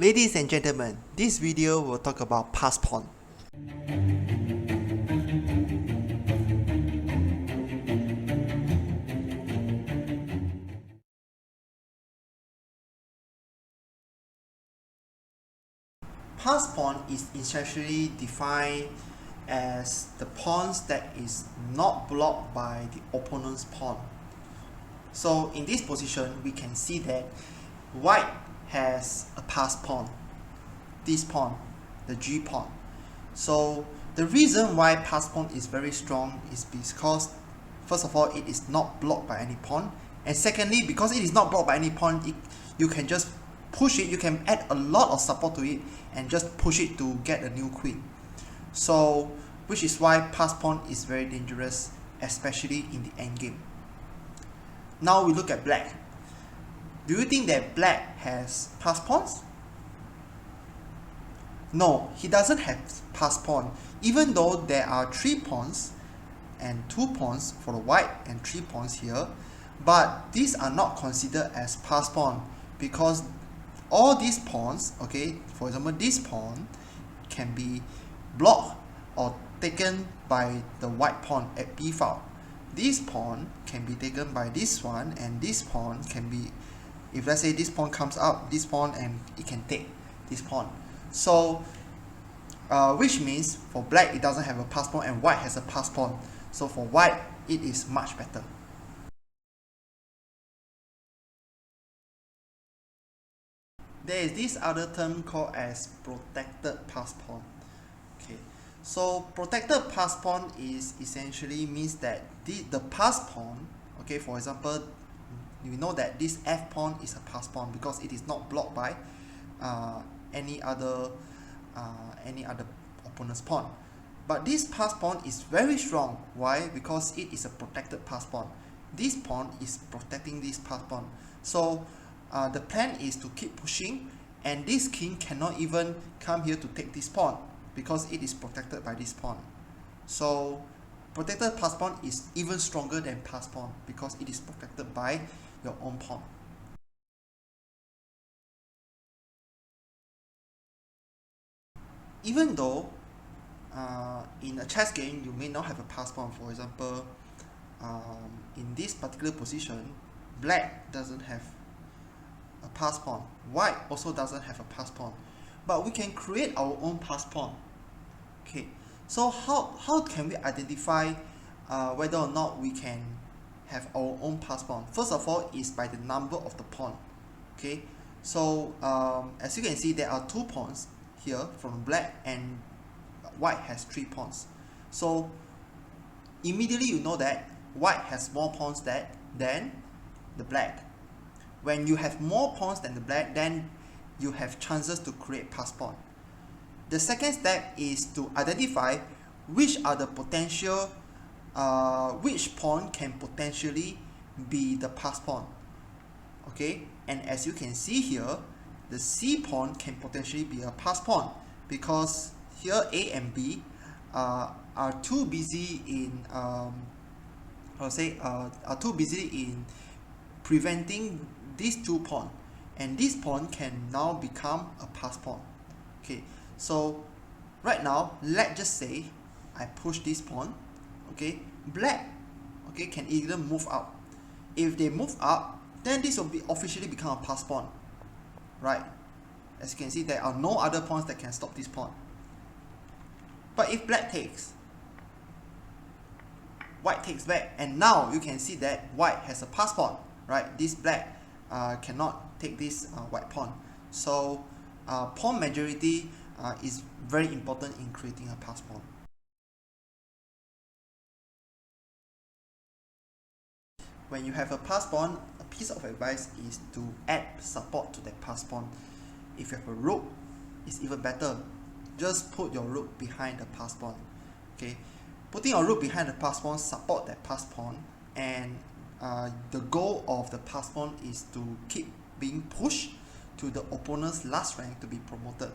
Ladies and gentlemen, this video will talk about pass pawn. Pass pawn is essentially defined as the pawns that is not blocked by the opponent's pawn. So in this position, we can see that white has a pass pawn, this pawn, the G pawn. So the reason why pass pawn is very strong is because, first of all, it is not blocked by any pawn, and secondly, because it is not blocked by any pawn, you can just push it, you can add a lot of support to it and just push it to get a new queen. So which is why pass pawn is very dangerous, especially in the endgame. Now we look at black. Do you think that black has pass pawns? No, he doesn't have pass pawn, even though there are 3 pawns and 2 pawns for the white and 3 pawns here, but these are not considered as pass pawn because all these pawns, okay, for example this pawn can be blocked or taken by the white pawn at b file. This pawn can be taken by this one, and this pawn can be, if let's say this pawn comes up, this pawn, and it can take this pawn. So which means for black it doesn't have a pass pawn and white has a pass pawn. So for white it is much better. There is this other term called as protected pass pawn. Okay, so protected pass pawn is essentially means that the pass pawn, okay, for example, we know that this f pawn is a pass pawn because it is not blocked by any other opponent's pawn. But this pass pawn is very strong. Why? Because it is a protected pass pawn. This pawn is protecting this pass pawn. So the plan is to keep pushing, and this king cannot even come here to take this pawn because it is protected by this pawn. So protected pass pawn is even stronger than pass pawn because it is protected by your own pawn. Even though in a chess game you may not have a pass pawn, for example, in this particular position, black doesn't have a pass pawn, white also doesn't have a pass pawn, but we can create our own pass pawn. Okay, so how can we identify whether or not we can have our own pass pawn? First of all is by the number of the pawn. Okay, so as you can see, there are 2 pawns here from black, and white has 3 pawns. So immediately you know that white has more pawns than the black. When you have more pawns than the black, then you have chances to create pass pawn. The second step is to identify which are the potential, which pawn can potentially be the pass pawn. Okay, and as you can see here, the C pawn can potentially be a pass pawn because here A and B are too busy in preventing these 2 pawns, and this pawn can now become a pass pawn. Okay, so right now let's just say I push this pawn. Okay, black, okay, can either move up. If they move up, then this will be officially become a pass pawn, right? As you can see, there are no other pawns that can stop this pawn. But if black takes, white takes back, and now you can see that white has a pass pawn, right? This black cannot take this white pawn. So pawn majority is very important in creating a pass pawn. When you have a pass pawn, a piece of advice is to add support to that pass pawn. If you have a rook, it's even better. Just put your rook behind the pass pawn. Okay, putting your rook behind the pass pawn support that pass pawn, and the goal of the pass pawn is to keep being pushed to the opponent's last rank to be promoted.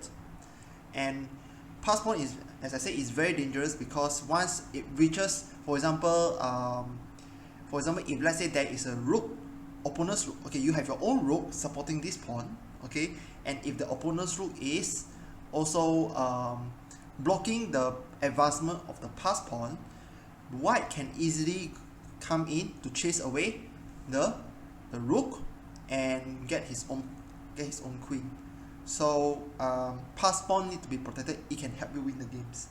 And pass pawn is, as I said, is very dangerous because once it reaches, for example, if let's say there is a rook, opponent's rook, okay, you have your own rook supporting this pawn, okay, and if the opponent's rook is also blocking the advancement of the pass pawn, white can easily come in to chase away the rook and get his own queen. So pass pawn need to be protected. It can help you win the games.